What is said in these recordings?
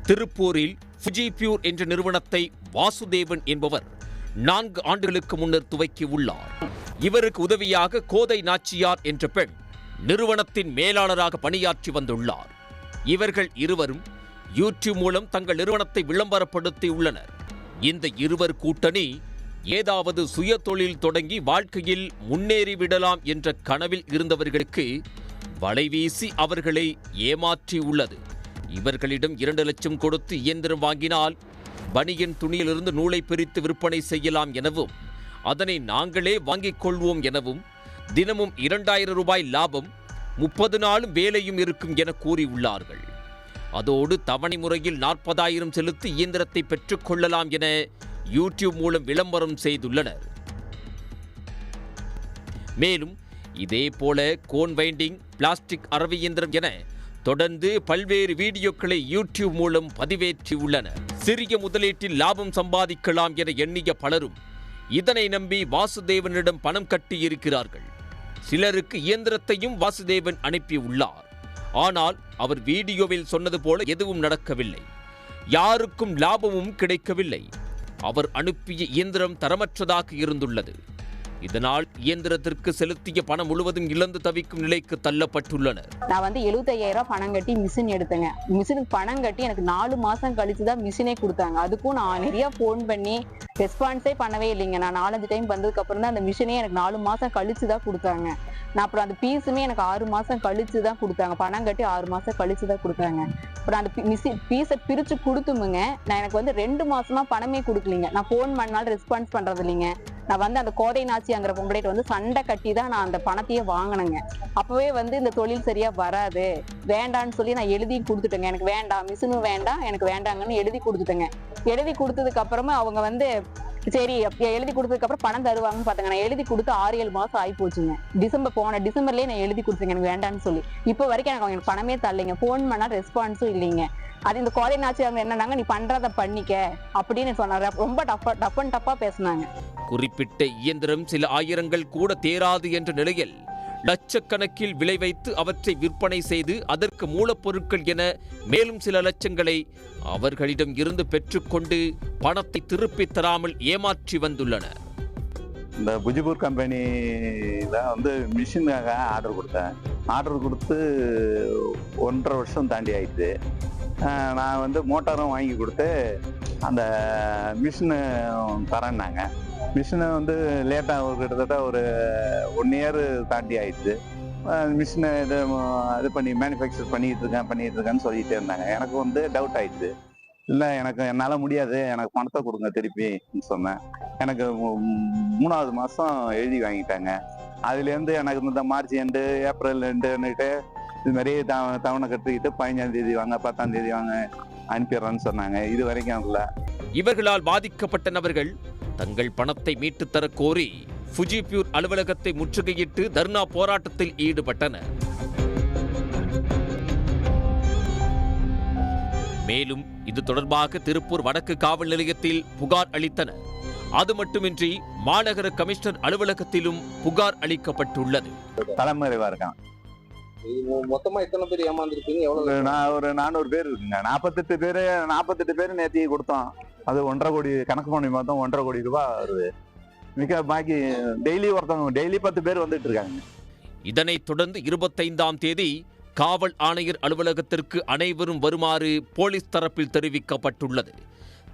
திருப்பூரில் ஃபுஜிபியூர் என்ற நிறுவனத்தை வாசுதேவன் என்பவர் 4 ஆண்டுகளுக்கு முன்னர் துவக்கியுள்ளார். இவருக்கு உதவியாக கோதை நாச்சியார் என்ற பெண் நிறுவனத்தின் மேலாளராக பணியாற்றி வந்துள்ளார். இவர்கள் இருவரும் யூடியூப் மூலம் தங்கள் நிறுவனத்தை விளம்பரப்படுத்தியுள்ளனர். இந்த இருவர் கூட்டணி ஏதாவது சுய தொழில் தொடங்கி வாழ்க்கையில் முன்னேறிவிடலாம் என்ற கனவில் இருந்தவர்களுக்கு வலைவீசி அவர்களை ஏமாற்றியுள்ளது. இவர்களிடம் 2 லட்சம் கொடுத்து இயந்திரம் வாங்கினால் பனியன் துணியிலிருந்து நூலை பிரித்து விற்பனை செய்யலாம் எனவும், அதனை நாங்களே வாங்கிக் கொள்வோம் எனவும், தினமும் 2000 ரூபாய் லாபம், 30 நாளும் வேலையும் இருக்கும் என கூறியுள்ளார்கள். அதோடு தவணை முறையில் 40,000 செலுத்தி இயந்திரத்தை பெற்றுக் கொள்ளலாம் என யூடியூப் மூலம் விளம்பரம் செய்துள்ளனர். மேலும் இதேபோல கோன் வைண்டிங், பிளாஸ்டிக் அரவை இயந்திரம் என தொடர்ந்து பல்வேறு வீடியோக்களை யூடியூப் மூலம் பதிவேற்றியுள்ளனர். சிறிய முதலீட்டில் லாபம் சம்பாதிக்கலாம் என எண்ணிய பலரும் இதனை நம்பி வாசுதேவனிடம் பணம் கட்டியிருக்கிறார்கள். சிலருக்கு இயந்திரத்தையும் வாசுதேவன் அனுப்பியுள்ளார். ஆனால் அவர் வீடியோவில் சொன்னது போல எதுவும் நடக்கவில்லை. யாருக்கும் லாபமும் கிடைக்கவில்லை. அவர் அனுப்பிய இயந்திரம் தரமற்றதாக இருந்துள்ளது. இதனால் இயந்திரத்திற்கு செலுத்திய பணம் முழுவதும் இழந்து தவிக்கும் நிலைக்கு தள்ளப்பட்டுள்ளனர். நான் 75,000 பணம் கட்டி மிஷின் எடுத்தேங்க. மிஷினுக்கு பணம் கட்டி எனக்கு 4 மாசம் கழிச்சு தான் மிஷினே கொடுத்தாங்க. அதுக்கும் நான் நிறைய போன் பண்ணி ரெஸ்பான்ஸே பண்ணவே இல்லைங்க. நான் 4-5 டைம் வந்ததுக்கு அப்புறம் தான் அந்த மிஷினே எனக்கு 4 மாசம் கழிச்சு தான் கொடுத்தாங்க. நான் அப்புறம் அந்த பீஸுமே எனக்கு 6 மாசம் கழிச்சு தான் கொடுத்தாங்க. பணம் கட்டி 6 மாசம் கழிச்சு தான் கொடுத்தாங்க. அப்புறம் அந்த மிஷின் பீஸை பிரிச்சு கொடுத்துமுங்க. நான் எனக்கு 2 மாசமா பணமே கொடுக்கலீங்க. நான் போன் பண்ணாலும் ரெஸ்பான்ஸ் பண்றது இல்லைங்க. நான் அந்த கோதை நாச்சிங்கிற பொம்பளைட்டு சண்டை கட்டி தான் நான் அந்த பணத்தையே வாங்கினேங்க. அப்பவே இந்த தொழில் சரியா வராது, வேண்டான்னு சொல்லி நான் எழுதி கொடுத்துட்டேங்க. எனக்கு வேண்டாம், மிஷினும் வேண்டாம், எனக்கு வேண்டாங்கன்னு எழுதி கொடுத்துட்டேங்க. எழுதி கொடுத்ததுக்கு அப்புறமா அவங்க சரி எழுதி கொடுத்ததுக்கு அப்புறம் பணம் தருவாங்கன்னு பார்த்தாங்க. நான் எழுதி கொடுத்து 6-7 மாசம் ஆகி போச்சுங்க. போன டிசம்பர்லயே நான் எழுதி கொடுத்தேங்க எனக்கு வேண்டான்னு சொல்லி. இப்போ வரைக்கும் எனக்கு பணமே தரலைங்க. போன் பண்ணா ரெஸ்பான்ஸும் இல்லைங்க. அது இந்த கோதை நாச்சி அவங்க என்னன்னாங்க, நீ பண்றத பண்ணிக்க அப்படின்னு சொன்னாரு. ரொம்ப டஃப்பா பேசினாங்க. குறிப்பிட்ட இயந்திரம் சில ஆயிரங்கள் கூட தேராது என்ற நிலையில் லட்சக்கணக்கில் விலை வைத்து அவற்றை விற்பனை செய்து அதற்கு மூலப்பொருட்கள் என மேலும் சில லட்சங்களை அவர்களிடம் இருந்து பெற்றுக்கொண்டு பணத்தை திருப்பித் தராமல் ஏமாற்றி வந்துள்ளனர். இந்த புஜிபூர் கம்பெனியில் மிஷினுக்காக ஆர்டர் கொடுத்தேன். ஆர்டர் கொடுத்து 1.5 வருஷம் தாண்டி ஆயிடுச்சு. நான் மோட்டாரும் வாங்கி கொடுத்து அந்த மிஷினு தரேன்னாங்க. மிஷினை லேட்டாக கிட்டத்தட்ட ஒரு 1 இயர் தாண்டி ஆயிடுச்சு. மிஷினை இது பண்ணி மேனுஃபேக்சர் பண்ணிட்டு இருக்கேன்னு சொல்லிகிட்டே இருந்தாங்க. எனக்கு டவுட் ஆயிடுச்சு. இல்லை, என்னால் முடியாது, எனக்கு பணத்தை கொடுங்க திருப்பி சொன்னேன். எனக்கு 3வது மாதம் எழுதி வாங்கிட்டாங்க. அதுலேருந்து எனக்கு இந்த மார்ச் எண்டு, ஏப்ரல் எண்டுன்னுட்டு இது மாதிரி தவணை கட்டிக்கிட்டு 15ஆம் தேதி வாங்க, 10ஆம் தேதி வாங்க அனுப்பிடுறேன்னு சொன்னாங்க. இது வரைக்கும் இல்லை. இவர்களால் பாதிக்கப்பட்ட நபர்கள் தங்கள் பணத்தை மீட்டுத் தர கோரி ஃபுஜிபியூர் அலுவலகத்தை முற்றுகையிட்டு தர்ணா போராட்டத்தில் ஈடுபட்டனர். மேலும் இது தொடர்பாக திருப்பூர் வடக்கு காவல் நிலையத்தில் புகார் அளித்தனர். அது மட்டுமின்றி மாநகர கமிஷனர் அலுவலகத்திலும் புகார் அளிக்கப்பட்டுள்ளது. தலைமறைவா இருக்கான். மொத்தமா எத்தனை பேர் ஏமாந்துருப்பீங்க? எவ்வளவு? நான் ஒரு 400 பேர் இருக்குங்க. 48 பேர் நேற்று கொடுத்தோம். அது 1.5 கோடி கணக்கு பண்ணி பார்த்தோம். 1.5 கோடி ரூபாய் வருது. பாக்கி டெய்லி 10 பேர் வந்துட்டு இருக்காங்க. இதனைத் தொடர்ந்து 25ஆம் தேதி காவல் ஆணையர் அலுவலகத்திற்கு அனைவரும் வருமாறு போலீஸ் தரப்பில் தெரிவிக்கப்பட்டுள்ளது.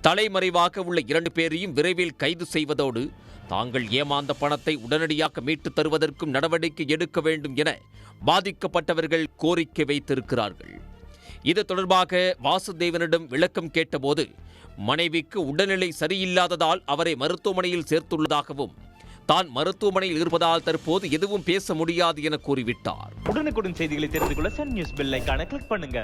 தலைமறைவாக உள்ள 2 பேரையும் விரைவில் கைது செய்வதோடு தாங்கள் ஏமாந்த பணத்தை உடனடியாக மீட்டுத் தருவதற்கும் நடவடிக்கை எடுக்க வேண்டும் என பாதிக்கப்பட்டவர்கள் கோரிக்கை வைத்திருக்கிறார்கள். இது தொடர்பாக வாசுதேவனிடம் விளக்கம் கேட்டபோது மனைவிக்கு உடல்நிலை சரியில்லாததால் அவரை மருத்துவமனையில் சேர்த்துள்ளதாகவும், தான் மருத்துவமனையில் இருப்பதால் தற்போது எதுவும் பேச முடியாது என கூறிவிட்டார். உடனுக்குடன் செய்திகளை தெரிந்து கொள்ள சன் நியூஸ் பெல் ஐகானை கிளிக் பண்ணுங்க.